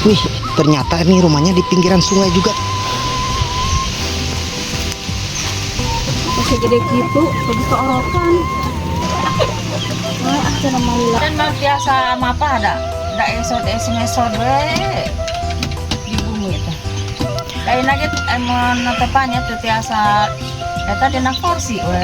Wih, ternyata ini rumahnya di pinggiran sungai juga. Masih gede gitu, bagus keorokan. Wah, aku nama lila. Dan mah biasa apa ada esod we di bumi itu. Lain lagi emang tepannya tuh biasa eta dina kursi we.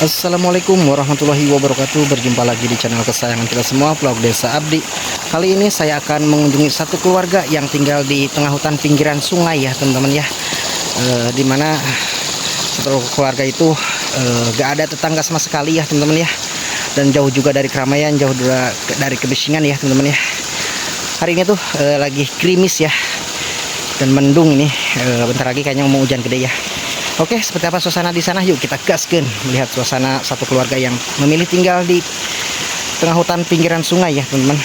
Assalamualaikum warahmatullahi wabarakatuh. Berjumpa lagi di channel kesayangan kita semua, Vlog Desa Abdi. Kali ini saya akan mengunjungi satu keluarga yang tinggal di tengah hutan pinggiran sungai ya teman-teman ya. Dimana satu keluarga itu gak ada tetangga sama sekali ya teman-teman ya. Dan jauh juga dari keramaian, jauh dari kebisingan ya teman-teman ya. Hari ini tuh lagi gerimis ya. Dan mendung ini, bentar lagi kayaknya mau hujan gede ya. Oke, seperti apa suasana di sana? Yuk kita gaskan melihat suasana satu keluarga yang memilih tinggal di tengah hutan pinggiran sungai ya, teman-teman.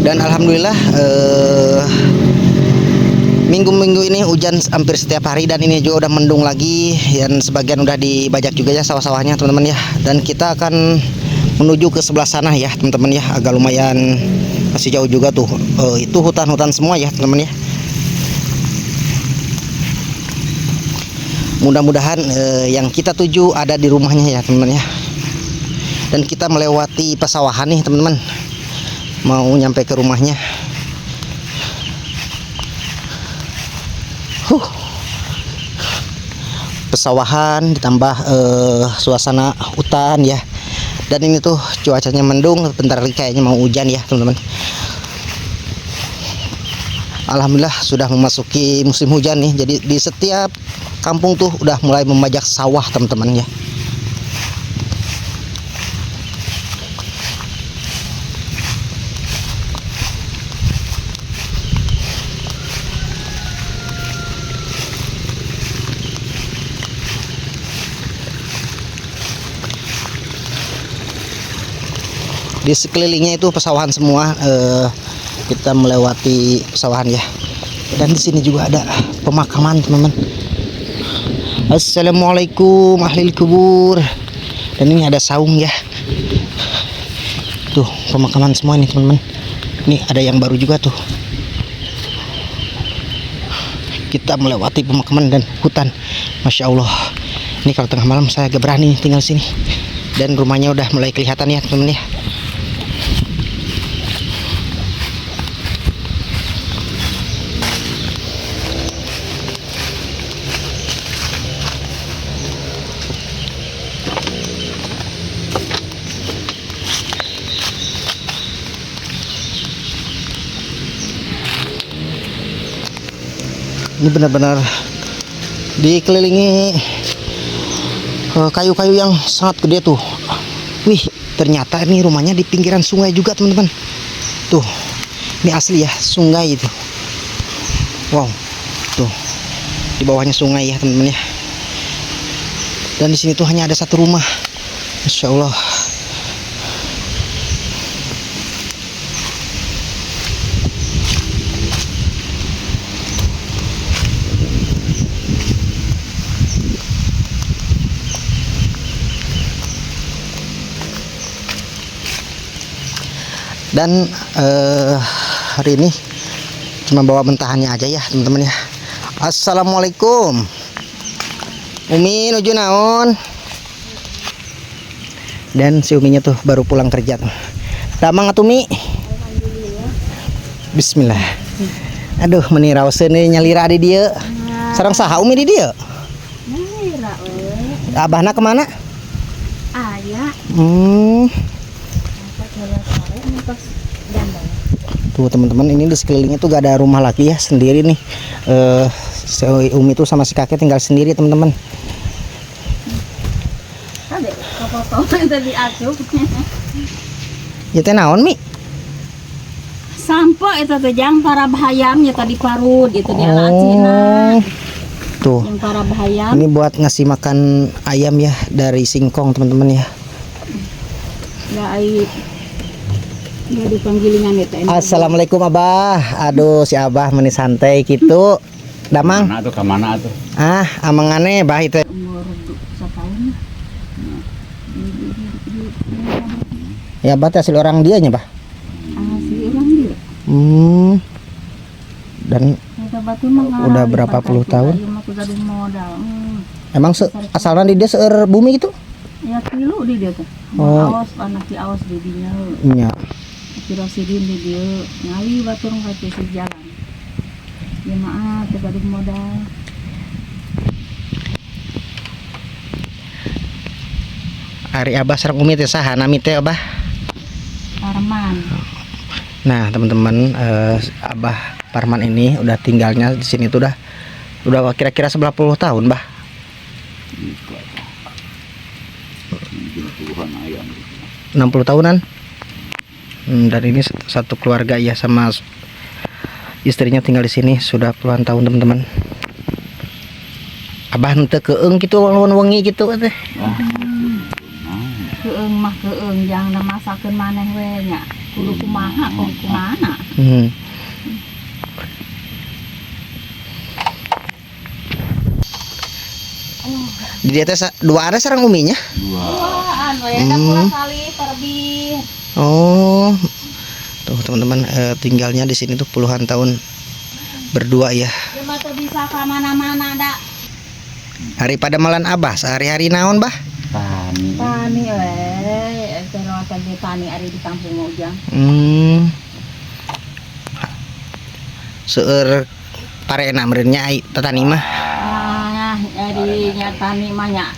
Dan alhamdulillah minggu-minggu ini hujan hampir setiap hari dan ini juga udah mendung lagi dan sebagian udah dibajak juga ya sawah-sawahnya, teman-teman ya. Dan kita akan menuju ke sebelah sana ya, teman-teman ya. Agak lumayan masih jauh juga tuh. Itu hutan-hutan semua ya, teman-teman ya. Mudah-mudahan yang kita tuju ada di rumahnya ya teman-teman ya. Dan kita melewati pesawahan nih teman-teman, mau nyampe ke rumahnya. Pesawahan ditambah suasana hutan ya. Dan ini tuh cuacanya mendung, bentar lagi kayaknya mau hujan ya teman-teman. Alhamdulillah sudah memasuki musim hujan nih. Jadi di setiap kampung tuh udah mulai membajak sawah teman-teman ya. Di sekelilingnya itu pesawahan semua. Kita melewati pesawahan ya. Dan di sini juga ada pemakaman teman-teman. Assalamualaikum ahlil kubur. Dan ini ada saung ya. Tuh pemakaman semua ini teman-teman. Ini ada yang baru juga tuh. Kita melewati pemakaman dan hutan. Masya Allah. Ini kalau tengah malam saya agak berani tinggal sini. Dan rumahnya udah mulai kelihatan ya teman-teman ya. Ini benar-benar dikelilingi kayu-kayu yang sangat gede tuh. Wih, ternyata ini rumahnya di pinggiran sungai juga teman-teman. Tuh, ini asli ya sungai itu. Wow, tuh di bawahnya sungai ya teman-teman ya. Dan di sini tuh hanya ada satu rumah. Masya Allah. Dan hari ini cuma bawa mentahannya aja ya teman-teman ya. Assalamualaikum Umi, nuju naon. Dan si Uminya tuh baru pulang kerja tuh. Damang atuh Mi. Bismillah. Aduh meni raoseun nyalira di dieu. Sareng saha Umi di dieu? Nyalira we. Abahna kemana? Aya. Tuh teman-teman, ini di sekelilingnya tuh gak ada rumah lagi ya, sendiri nih. Si Umi tuh sama si kakek tinggal sendiri teman-teman. Ade, kapal-kapal tadi asup. Ya teh naon Mi? Sampo eta teh jang para bahayam nya tadi parut itu di anak Cina. Tuh. Yang para bahayam. Ini buat ngasih makan ayam ya dari singkong teman-teman ya. Ya ai ya dipanggilingan eta. Assalamualaikum Abah. Aduh si Abah meni santai gitu. Damang. Mana tuh ke mana tuh? Ah, amangane bah itu. Umur setahun. Ya Abah teh hasil orang dianya, Bah. Asli orang dia. Dan Eta batu mah udah berapa puluh tahun? Ieu mah kudu modal. emang asalnya di dia seueur bumi gitu? Ya tilu di dia teh. Oh. Aos anak di aos di dinya. Iya. Kira sidin di dia ngali batur ka si jalan. Ya maaf teh badu modal. Ari Abah sareng Umi teh saha nami teh Abah? Arman. Nah, teman-teman, Abah Parman ini udah tinggalnya di sini tuh udah kira-kira 90 tahun, Bah. 60 tahunan. Dan ini satu keluarga ya sama istrinya tinggal di sini sudah puluhan tahun, teman-teman. Abah henteu keung gitu lawan wengi gitu teh. Keung mah keung jangan masakeun maneh we nya. Kudu kumaha kudu kumaha. Di dia teh dua ada sareng uminya. Duaan we da kurang kali terbih. Oh. Tuh teman-teman, tinggalnya di sini tuh puluhan tahun berdua ya. Cuma tuh bisa ke mana-mana da. Hari pada malan Abah sehari-hari naon, Bah? Tani. Tani we, teh rawatan di tani ari di kampung Ujang. Seueur parena meureun nya tatani mah. Ah, ari nya tani mah nya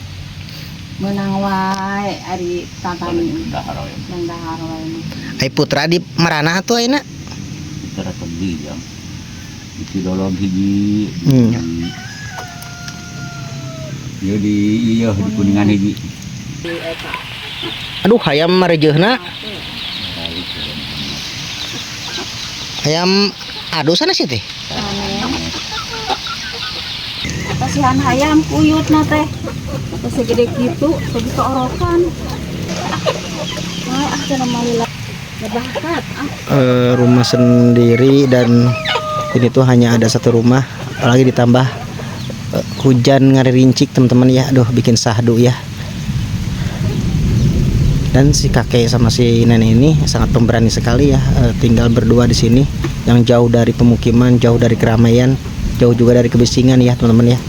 meunang wae ari tatani. Dahar we. Nang dahar wae mah. Ai putra di marana atuh ayeuna? Cara tebih ya. Isi dolog hiji. Ieu di ieu di kuningan hiji. Aduh, hayam marejeuhna. Hayam aduh sana sih teh. Kasihan hayam uyutna teh. Terus segede gitu, segitu orokan. Wah, cenah malila. Bakat. Rumah sendiri dan ini tuh hanya ada satu rumah, apalagi ditambah hujan ngarincik teman-teman ya. Aduh, bikin sahdu ya. Dan si kakek sama si nenek ini sangat pemberani sekali ya, tinggal berdua di sini yang jauh dari pemukiman, jauh dari keramaian, jauh juga dari kebisingan ya teman-teman ya.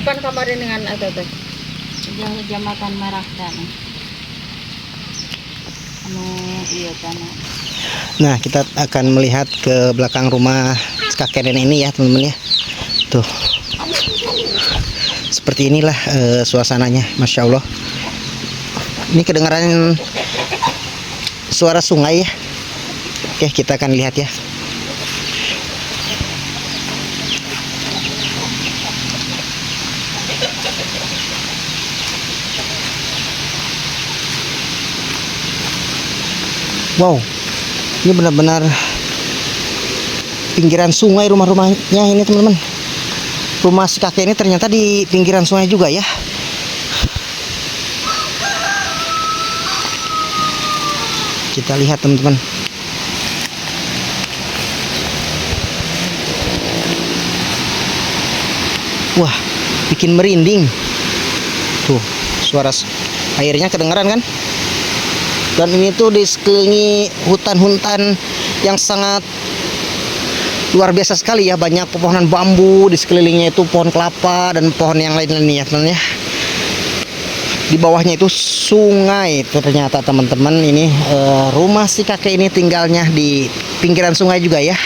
Kan kemarin dengan eta teh. Jambatan merah dan anu iya kana. Nah, kita akan melihat ke belakang rumah kakek nenek ini ya teman-teman ya. Tuh, seperti inilah suasananya, masya Allah. Ini kedengaran suara sungai ya. Oke, kita akan lihat ya. Wow, ini benar-benar pinggiran sungai rumah-rumahnya ini teman-teman. Rumah si kakek ini ternyata di pinggiran sungai juga ya. Kita lihat teman-teman. Wah, bikin merinding. Tuh, suara airnya kedengaran kan? Dan ini tuh disekelilingi hutan-hutan yang sangat luar biasa sekali ya, banyak pepohonan bambu di sekelilingnya, itu pohon kelapa dan pohon yang lain-lainnya teman-teman ya. Di bawahnya itu sungai ternyata teman-teman. Ini rumah si kakek ini tinggalnya di pinggiran sungai juga ya.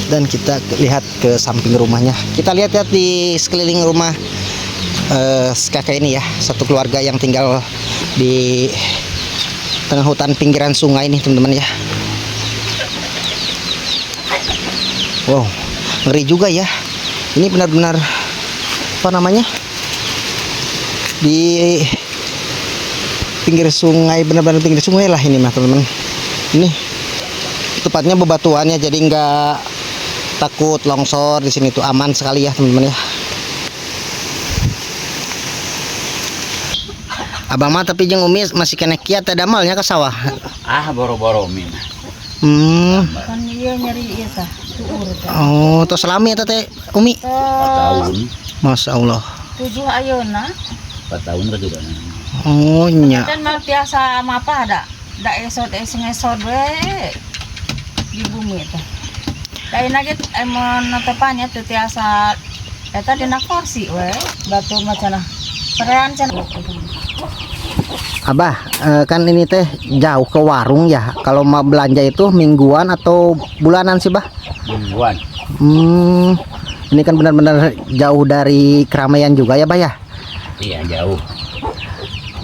Dan kita lihat ke samping rumahnya. Kita lihat-lihat di sekeliling rumah kakek ini ya, satu keluarga yang tinggal di tengah hutan pinggiran sungai ini teman-teman ya. Wow, ngeri juga ya. Ini benar-benar apa namanya, di pinggir sungai, benar-benar pinggir sungai lah ini mah teman-teman. Ini tepatnya bebatuannya, jadi nggak takut longsor di sini tuh, aman sekali ya teman-teman ya. Abang mah tapi jeung Umi masih kena kiat ada malnya ke sawah. Boro-boro min. Kan iya nyari ieu tah, tuur tah. Oh, tos selami eta teh Umi. 4 tahun. Masya Allah. 7 ayeuna. 4 tahun ka juga. Oh nya. Dan mal tiasa mapa da esod we di bumi teh. Da nage emon tepannya teu tiasa eta dina kursi we, batur macana. Perean cenah. Abah, kan ini teh jauh ke warung ya. Kalau mau belanja itu mingguan atau bulanan sih, Bah? Mingguan. Ini kan benar-benar jauh dari keramaian juga ya, Bah ya? Iya, jauh.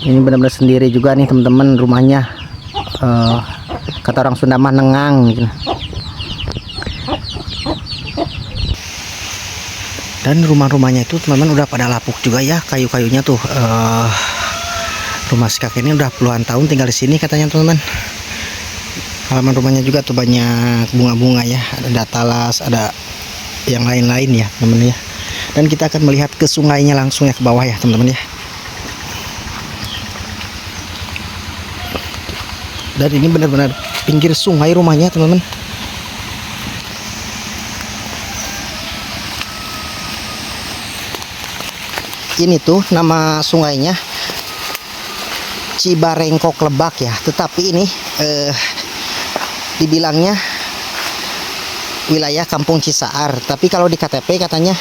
Ini benar-benar sendiri juga nih teman-teman rumahnya. Kata orang Sunda mah nengang gitu. Dan rumah-rumahnya itu teman-teman udah pada lapuk juga ya, kayu-kayunya tuh. Rumah si kakek ini udah puluhan tahun tinggal di sini katanya teman-teman. Halaman rumahnya juga tuh banyak bunga-bunga ya, ada talas, ada yang lain-lain ya teman-teman ya. Dan kita akan melihat ke sungainya langsung ya, ke bawah ya teman-teman ya. Dan ini benar-benar pinggir sungai rumahnya teman-teman. Ini tuh nama sungainya Cibarengkok Lebak ya, tetapi ini dibilangnya wilayah Kampung Cisaar, tapi kalau di KTP katanya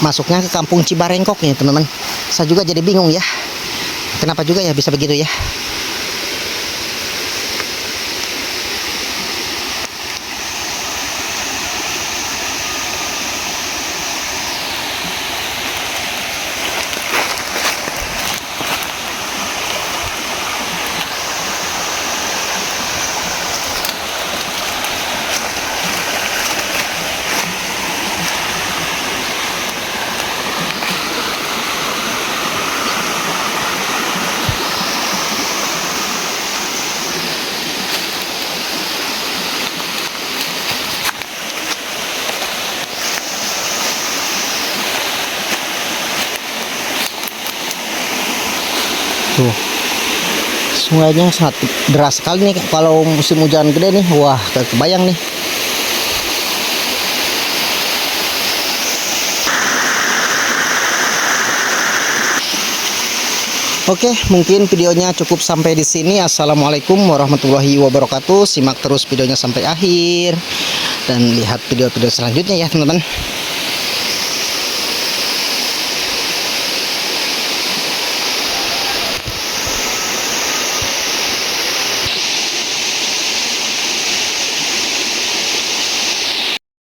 masuknya ke Kampung Cibarengkok nih teman-teman. Saya juga jadi bingung ya, kenapa juga ya bisa begitu ya. Tuh, sungainya sangat deras sekali nih kalau musim hujan gede nih. Wah, kebayang nih. Oke, mungkin videonya cukup sampai di sini. Assalamualaikum warahmatullahi wabarakatuh. Simak terus videonya sampai akhir dan lihat video-video selanjutnya ya teman-teman.